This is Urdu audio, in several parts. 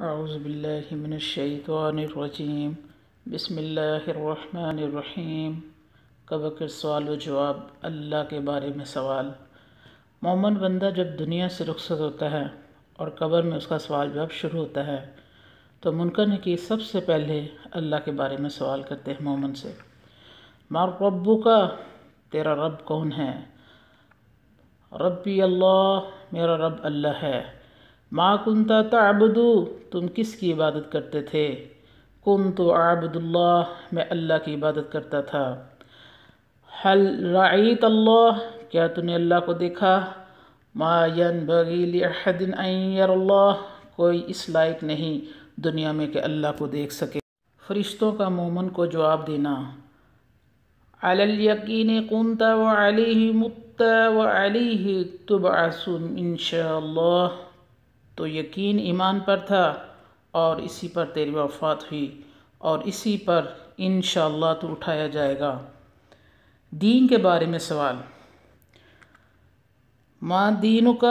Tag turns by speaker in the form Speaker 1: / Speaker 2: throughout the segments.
Speaker 1: اعوذ باللہ من الشیطان الرجیم بسم اللہ الرحمن الرحیم۔ قبر سوال و جواب، اللہ کے بارے میں سوال۔ مومن بندہ جب دنیا سے رخصت ہوتا ہے اور قبر میں اس کا سوال جواب شروع ہوتا ہے تو منکر نکیر سب سے پہلے اللہ کے بارے میں سوال کرتے ہیں مومن سے۔ ما ربک، تیرا رب کون ہے؟ ربی اللہ، میرا رب اللہ ہے۔ ما کنت تعبد، تم کس کی عبادت کرتے تھے؟ کنت اعبد اللہ، میں اللہ کی عبادت کرتا تھا۔ حل رأیت اللہ، کیا تو نے اللہ کو دیکھا؟ ما ینبغی لأحد ان یر اللہ، کوئی اس لائق نہیں دنیا میں کہ اللہ کو دیکھ سکے۔ فرشتوں کا مومن کو جواب دینا۔ علی الیقین کنت وعلیہ مت وعلیہ تبعث انشاءاللہ، تو یقین ایمان پر تھا اور اسی پر تیری وفات ہوئی اور اسی پر انشاءاللہ تو اٹھایا جائے گا۔ دین کے بارے میں سوال۔ ما دینک،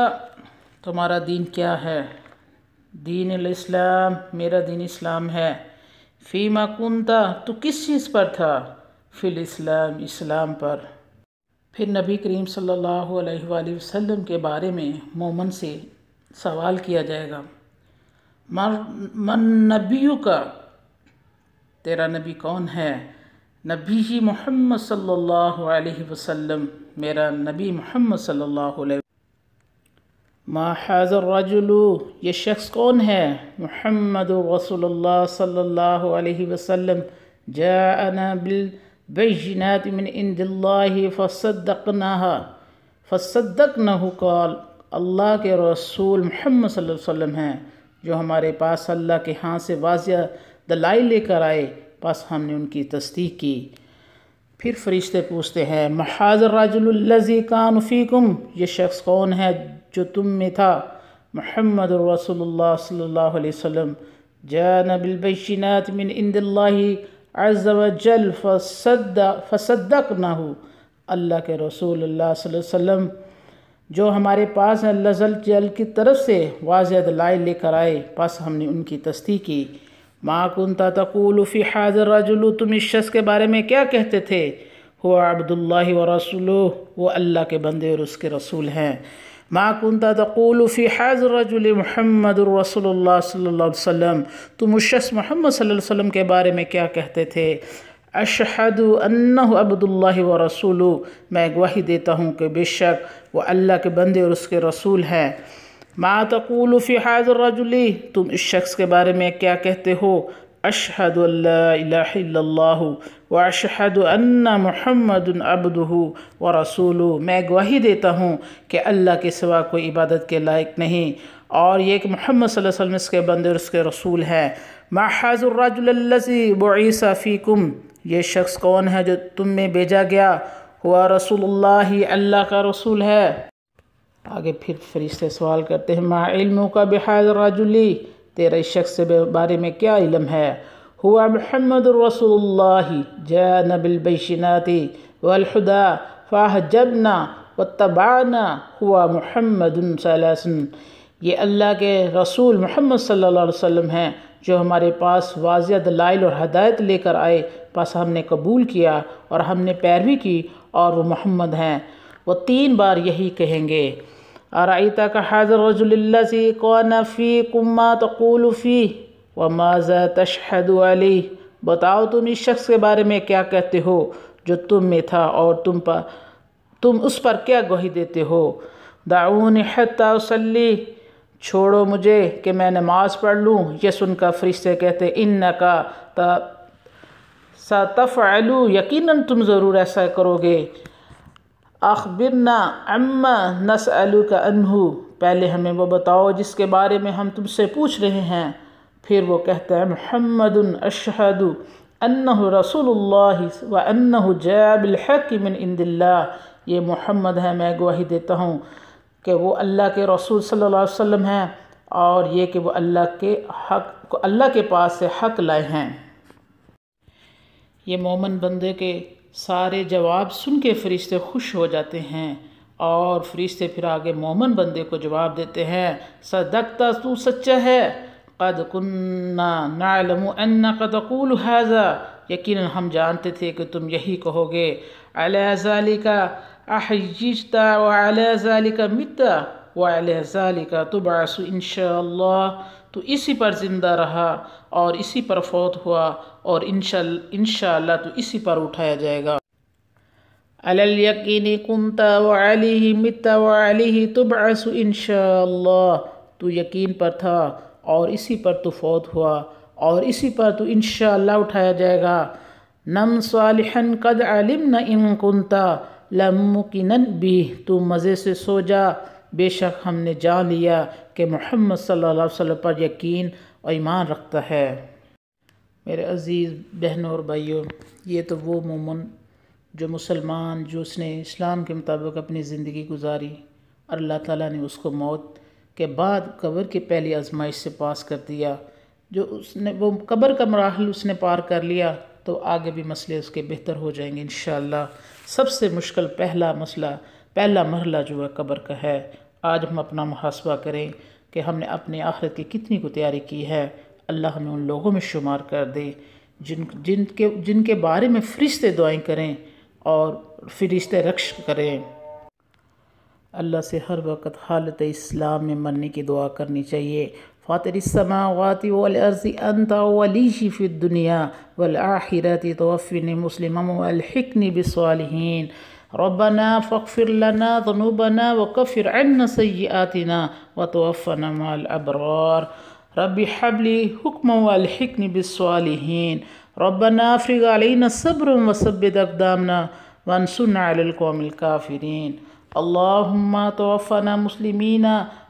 Speaker 1: تمہارا دین کیا ہے؟ دین الاسلام، میرا دین اسلام ہے۔ فیما کنت، تو کس چیز پر تھا؟ فی الاسلام، اسلام پر۔ پھر نبی کریم صلی اللہ علیہ وآلہ وسلم کے بارے میں مومن سے سوال کیا جائے گا۔ من نبیک، تیرا نبی کون ہے؟ نبی ہی محمد صلی اللہ علیہ وسلم، میرا نبی محمد صلی اللہ علیہ وسلم۔ ما ھذا الرجل، یہ شخص کون ہے؟ محمد رسول اللہ صلی اللہ علیہ وسلم، جاءنا بالبینات من عند اللہ فصدقناہ، قال، اللہ کے رسول محمد صلی اللہ علیہ وسلم ہیں جو ہمارے پاس اللہ کے ہاں سے واضح دلائل لے کر آئے، بس ہم نے ان کی تصدیق کی۔ پھر فرشتے پوچھتے ہیں، ما ھذا الرجل الذی کان فیکم، یہ شخص کون ہے جو تم میں تھا؟ محمد رسول اللہ صلی اللہ علیہ وسلم، جاءنا بالبینات من عند اللہ عز وجل فصدقناہ، اللہ کے رسول اللہ صلی اللہ علیہ وسلم جو ہمارے پاس اللہ جل کی طرف سے واضح دلائل لے کر آئے، پس ہم نے ان کی تصدیق کی۔ ما کنت تقول فی ھذا الرجل، تم اس شخص کے بارے میں کیا کہتے تھے؟ هو عبد اللہ ورسولہ، وہ اللہ کے بندے اور اس کے رسول ہیں۔ ما کنت تقول فی ھذا الرجل محمد رسول اللہ صلی اللہ علیہ وسلم، تم اس شخص محمد صلی اللہ علیہ وسلم کے بارے میں کیا کہتے تھے؟ اشہد انہ عبد اللہ ورسولہ، میں گواہی دیتا ہوں کہ بے شک وہ اللہ کے بندے اور اس کے رسول ہیں۔ ما تقول فی ھذا الرجل، تم اس شخص کے بارے میں کیا کہتے ہو؟ اشہد ان لا الہ الا اللہ واشہد ان محمد عبدہ ورسولہ، میں گواہی دیتا ہوں کہ اللہ کے سوا کوئی عبادت کے لائق نہیں اور یہ کہ محمد صلی اللہ علیہ وسلم اس کے بندے اور اس کے رسول ہیں۔ ما ھذا الرجل الذی بعث فیکم، یہ شخص کون ہے جو تم میں بھیجا گیا؟ ہوا رسول اللہ، اللہ کا رسول ہے۔ آگے پھر فرشتے سوال کرتے ہیں، ما علمک بھذا الرجل، تیرا اس شخص کے بارے میں کیا علم ہے؟ ہوا محمد رسول اللہ، جاءنا بالبینات والہدی فاحجبنا واتبعنا، ہوا محمد صلی اللہ علیہ وسلم، یہ اللہ کے رسول محمد صلی اللہ علیہ وسلم ہیں جو ہمارے پاس واضح دلائل اور ہدایت لے کر آئے، پس ہم نے قبول کیا اور ہم نے پیروی کی اور وہ محمد ہیں۔ وہ 3 بار یہی کہیں گے۔ ارأیتک ھذا الرجل الذی کان فیکم ما تقول فیہ وماذا تشہد علیہ، بتاؤ تم اس شخص کے بارے میں کیا کہتے ہو جو تم میں تھا اور تم اس پر کیا گواہی دیتے ہو؟ دعونی حتی اصلی، چھوڑو مجھے کہ میں نماز پڑھ لوں۔ یہ سن کر فرشتے کہتے، انک ستفعل، یقیناً تم ضرور ایسا کرو گے۔ اخبرنا عما نسألک عنہ، پہلے ہمیں وہ بتاؤ جس کے بارے میں ہم تم سے پوچھ رہے ہیں۔ پھر وہ کہتا ہے، محمد اشہد انہ رسول اللہ وانہ جاء بالحق من عند اللہ، یہ محمد ہے، میں گواہی دیتا ہوں کہ وہ اللہ کے رسول صلی اللہ علیہ وسلم ہیں اور یہ کہ وہ اللہ کے پاس سے حق لائے ہیں۔ یہ مومن بندے کے سارے جواب سن کے فرشتے خوش ہو جاتے ہیں اور فرشتے پھر آگے مومن بندے کو جواب دیتے ہیں، صدقتا، تو سچا ہے، قد کننا نعلم انک تقول ھذا، یقیناً ہم جانتے تھے کہ تم یہی کہو گے، علی ذالک احججت وعلی ذالک مت وعلی ذالک تبعث انشاءاللہ، تو اسی پر زندہ رہا اور اسی پر فوت ہوا اور انشاءاللہ تو اسی پر اٹھایا جائے گا۔ علی الیقین کنت وعلیہ مت وعلیہ تبعث انشاءاللہ، تو یقین پر تھا اور اسی پر تو فوت ہوا اور اسی پر تو انشاءاللہ اٹھایا جائے گا۔ نم صالحا قد علمنا ان کنت لموقنا بہ، تو مزے سے سو جا، بے شک ہم نے جان لیا کہ محمد صلی اللہ علیہ وسلم پر یقین اور ایمان رکھتا ہے۔ میرے عزیز بہنوں اور بھائیوں، یہ تو وہ مومن جو مسلمان، جو اس نے اسلام کے مطابق اپنی زندگی گزاری، اللہ تعالیٰ نے اس کو موت کے بعد قبر کی پہلی آزمائش سے پاس کر دیا۔ جو اس نے وہ قبر کا مراحل اس نے پار کر لیا تو آگے بھی مسئلے اس کے بہتر ہو جائیں گے انشاءاللہ۔ سب سے مشکل پہلا مرحلہ جو ہے قبر کا ہے۔ آج ہم اپنا محاسبہ کریں کہ ہم نے اپنے آخرت کی کتنی کو تیاری کی ہے۔ اللہ ہمیں ان لوگوں میں شمار کر دے جن کے بارے میں فرشتے دعائیں کریں اور فرشتے رکش کریں۔ اللہ سے ہر وقت حالت اسلام میں مرنے کی دعا کرنی چاہیے۔ فاطر السماوات والارض انت ولی فی الدنیا والآخرۃ توفنی مسلما والحقنی بالصالحین، ربنا فاغفر لنا ذنوبنا وکفر عنا سیئاتنا وتوفنا مع الابرار، رب هب لي حکما والحقنی بالصالحین، ربنا افرغ علینا صبرا وثبت اقدامنا وانصرنا علی القوم الکافرین، اللہم توفنا مسلمین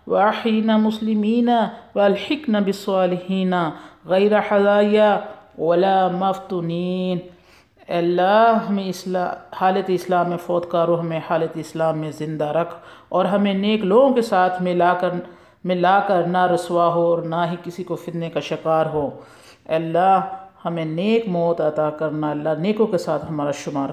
Speaker 1: واحینا مسلمین والحقنا بالصالحین غیر حذایا ولا مفتونین۔ اللہ ہمیں حالت اسلام میں فوت کا روح ہمیں حالت اسلام میں زندہ رکھ اور ہمیں نیک لوگوں کے ساتھ ملا کر نہ رسوا ہو اور نہ ہی کسی کو فتنے کا شکار ہو۔ اللہ ہمیں نیک موت عطا کرنا، اللہ نیکوں کے ساتھ ہمارا شمار